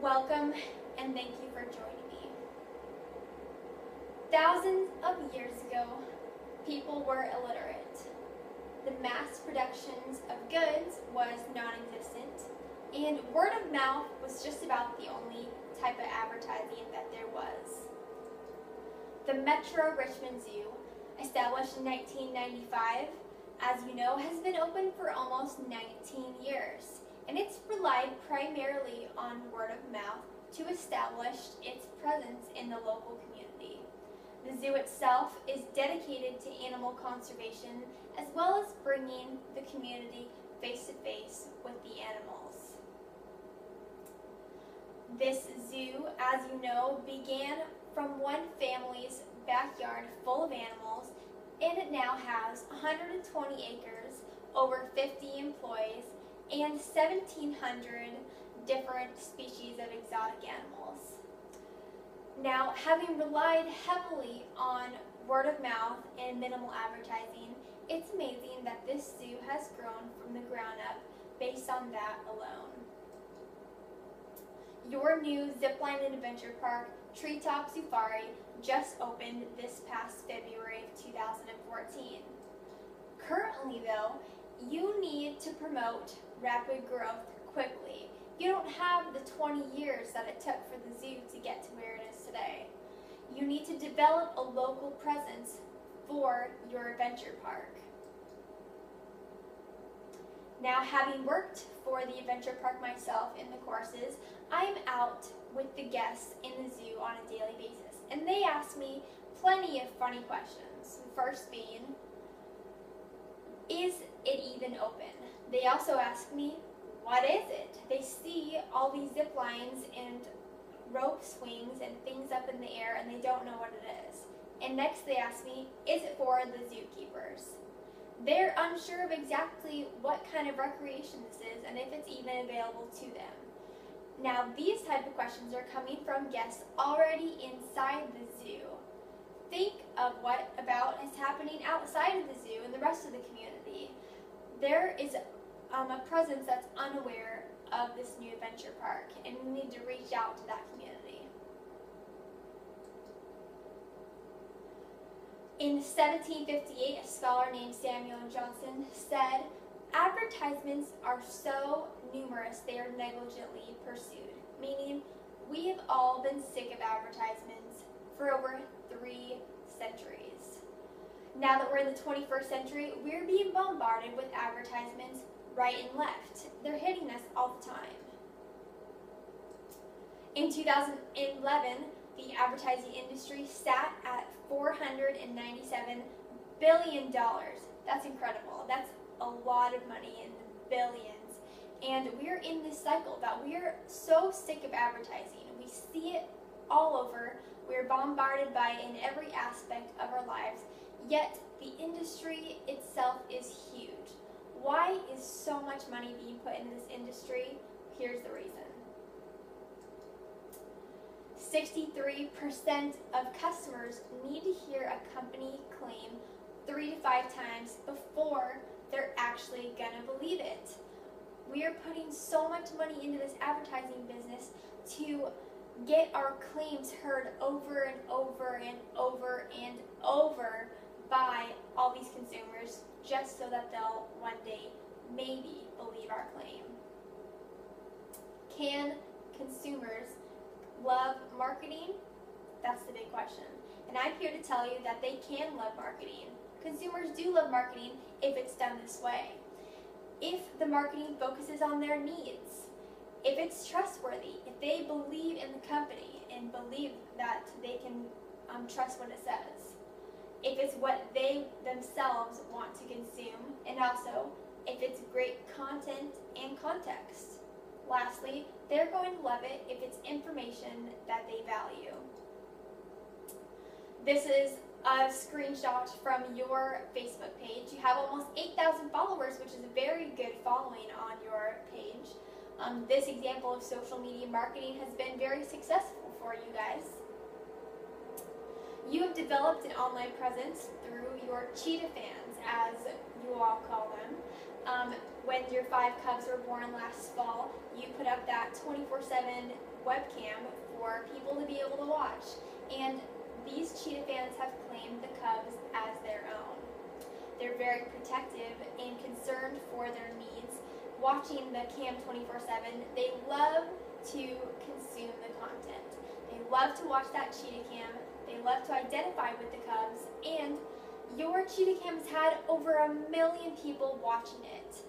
Welcome and thank you for joining me. Thousands of years ago, people were illiterate. The mass productions of goods was non-existent, and word of mouth was just about the only type of advertising that there was. The Metro Richmond Zoo, established in 1995, as you know, has been open for almost 19 years, and it's relied primarily on word of mouth to establish its presence in the local community. The zoo itself is dedicated to animal conservation as well as bringing the community face to face with the animals. This zoo, as you know, began from one family's backyard full of animals, and it now has 120 acres, over 50 employees, and 1,700 different species of exotic animals. Now, having relied heavily on word of mouth and minimal advertising, it's amazing that this zoo has grown from the ground up based on that alone. Your new zipline and adventure park, Treetop Safari, just opened this past February of 2014. Currently, though, you need to promote rapid growth quickly. You don't have the 20 years that it took for the zoo to get to where it is today. You need to develop a local presence for your adventure park. Now, having worked for the adventure park myself in the courses, I'm out with the guests in the zoo on a daily basis, and they ask me plenty of funny questions. The first being, is it even open? They also ask me, what is it? They see all these zip lines and rope swings and things up in the air, and they don't know what it is. And next they ask me, is it for the zookeepers? They're unsure of exactly what kind of recreation this is and if it's even available to them. Now, these type of questions are coming from guests already inside the zoo. Think of what about is happening outside of the zoo and the rest of the community. There is a presence that's unaware of this new adventure park, and we need to reach out to that community. In 1758, a scholar named Samuel Johnson said, advertisements are so numerous they are negligently pursued, meaning we have all been sick of advertisements for over 3 centuries. Now that we're in the 21st century, we're being bombarded with advertisements right and left. They're hitting us all the time. In 2011, the advertising industry sat at $497 billion. That's incredible. That's a lot of money in the billions. And we're in this cycle that we're so sick of advertising. We see it all over. We're bombarded by it in every aspect of our lives. Yet the industry itself is huge. Why is so much money being put in this industry? Here's the reason. 63% of customers need to hear a company claim 3 to 5 times before they're actually gonna believe it. We are putting so much money into this advertising business to get our claims heard over and over and over and over by all these consumers just so that they'll one day maybe believe our claim. Can consumers love marketing? That's the big question. And I'm here to tell you that they can love marketing. Consumers do love marketing if it's done this way. If the marketing focuses on their needs, if it's trustworthy, if they believe in the company and believe that they can trust what it says, if it's what they themselves want to consume, and also if it's great content and context. Lastly, they're going to love it if it's information that they value. This is a screenshot from your Facebook page. You have almost 8,000 followers, which is a very good following on your page. This example of social media marketing has been very successful for you guys. You have developed an online presence through your cheetah fans as you all call them. When your 5 cubs were born last fall, you put up that 24/7 webcam for people to be able to watch. And these cheetah fans have claimed the cubs as their own. They're very protective and concerned for their needs. Watching the cam 24/7, they love to consume the content. They love to watch that cheetah cam. They love to identify with the cubs, and your cheetah cam has had over 1 million people watching it.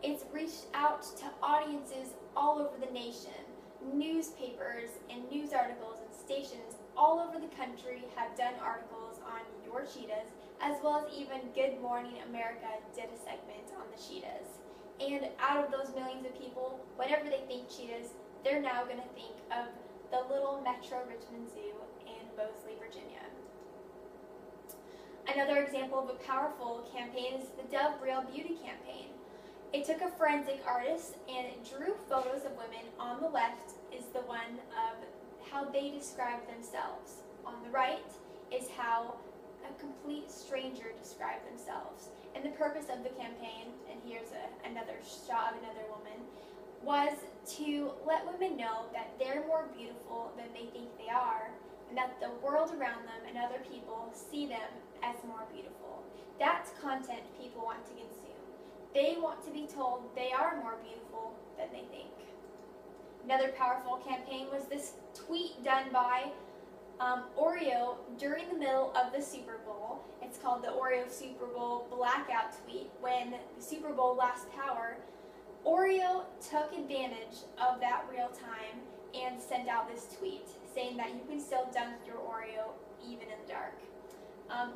It's reached out to audiences all over the nation. Newspapers and news articles and stations all over the country have done articles on your cheetahs, as well as even Good Morning America did a segment on the cheetahs. And out of those millions of people, whatever they think cheetahs, they're now going to think of the little Metro Richmond Zoo in Moseley, Virginia. Another example of a powerful campaign is the Dove Real Beauty campaign. It took a forensic artist and it drew photos of women. On the left is the one of how they describe themselves. On the right is how a complete stranger described themselves. And the purpose of the campaign, and here's another shot of another woman, was to let women know that they're more beautiful than they think they are, and that the world around them and other people see them as more beautiful. That's content people want to consume. They want to be told they are more beautiful than they think. Another powerful campaign was this tweet done by Oreo during the middle of the Super Bowl. It's called the Oreo Super Bowl blackout tweet. When the Super Bowl lost power, Oreo took advantage of that real time and sent out this tweet saying that you can still dunk your Oreo even in the dark.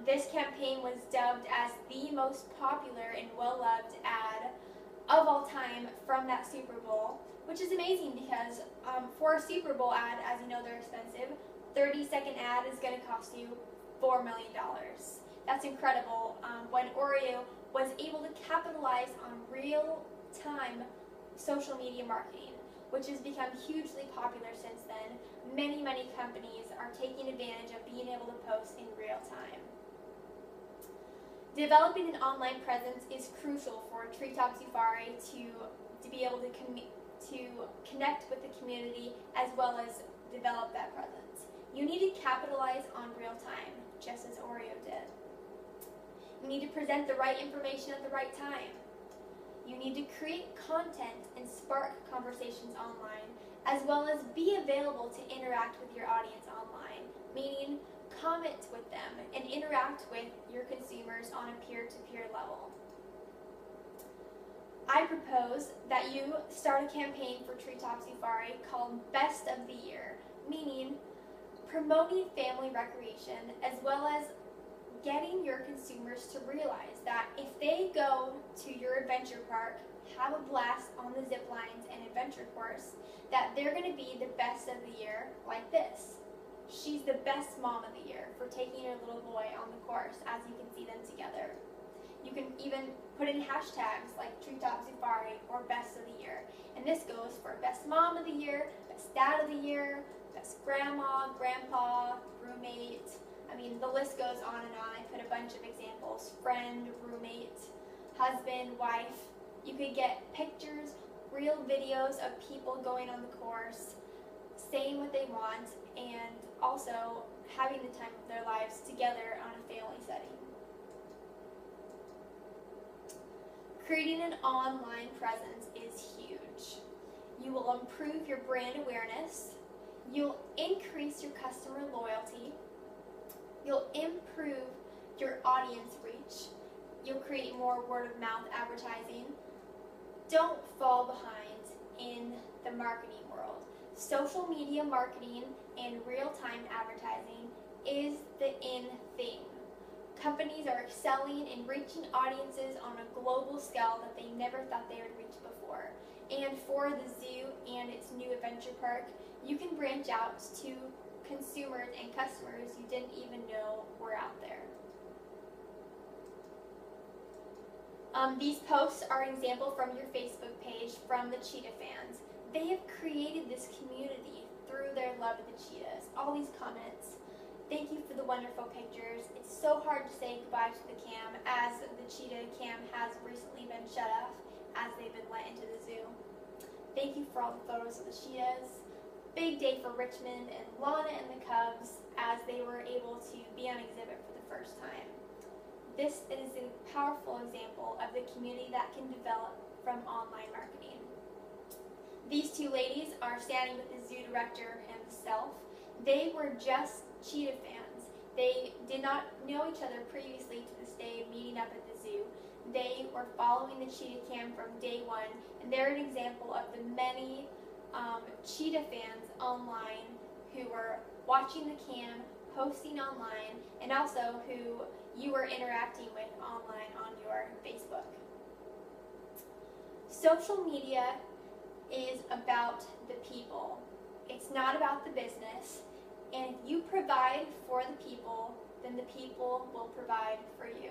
This campaign was dubbed as the most popular and well-loved ad of all time from that Super Bowl, which is amazing because for a Super Bowl ad, as you know, they're expensive. 30-second ad is going to cost you $4 million. That's incredible. When Oreo was able to capitalize on real-time social media marketing, which has become hugely popular since then. Many companies are taking advantage of being able to post in real time. Developing an online presence is crucial for Treetop Safari to be able to connect with the community as well as develop that presence. You need to capitalize on real time, just as Oreo did. You need to present the right information at the right time. You need to create content and spark conversations online, as well as be available to interact with your audience online, meaning comment with them and interact with your consumers on a peer-to-peer level. I propose that you start a campaign for Treetop Safari called Best of the Year, meaning promoting family recreation as well as getting your consumers to realize that if they go to your adventure park, have a blast on the zip lines and adventure course, that they're going to be the best of the year like this. She's the best mom of the year for taking her little boy on the course, as you can see them together. You can even put in hashtags like Treetop Safari or Best of the Year. And this goes for Best Mom of the Year, Best Dad of the Year, Best Grandma, Grandpa, Roommate. I mean, the list goes on and on. I put a bunch of examples: friend, roommate, husband, wife. You could get pictures, real videos of people going on the course, saying what they want, and also having the time of their lives together on a family setting. Creating an online presence is huge. You will improve your brand awareness. You'll increase your customer loyalty. You'll improve your audience reach. You'll create more word-of-mouth advertising. Don't fall behind in the marketing world. Social media marketing and real-time advertising is the in thing. Companies are excelling in reaching audiences on a global scale that they never thought they would reach before. And for the zoo and its new adventure park, you can branch out to consumers and customers you didn't even know were out there. These posts are an example from your Facebook page from the cheetah fans. They have created this community through their love of the cheetahs. All these comments, Thank you for the wonderful pictures. It's so hard to say goodbye to the cam, as the cheetah cam has recently been shut off as they've been let into the zoo. Thank you for all the photos of the cheetahs. Big day for Richmond and Lana and the Cubs as they were able to be on exhibit for the first time. This is a powerful example of the community that can develop from online marketing. These two ladies are standing with the zoo director himself. They were just cheetah fans. They did not know each other previously to this day meeting up at the zoo. They were following the cheetah cam from day one, and they're an example of the many cheetah fans online who were watching the cam, posting online, and also who you were interacting with online on your Facebook. Social media is about the people. It's not about the business. And if you provide for the people, then the people will provide for you.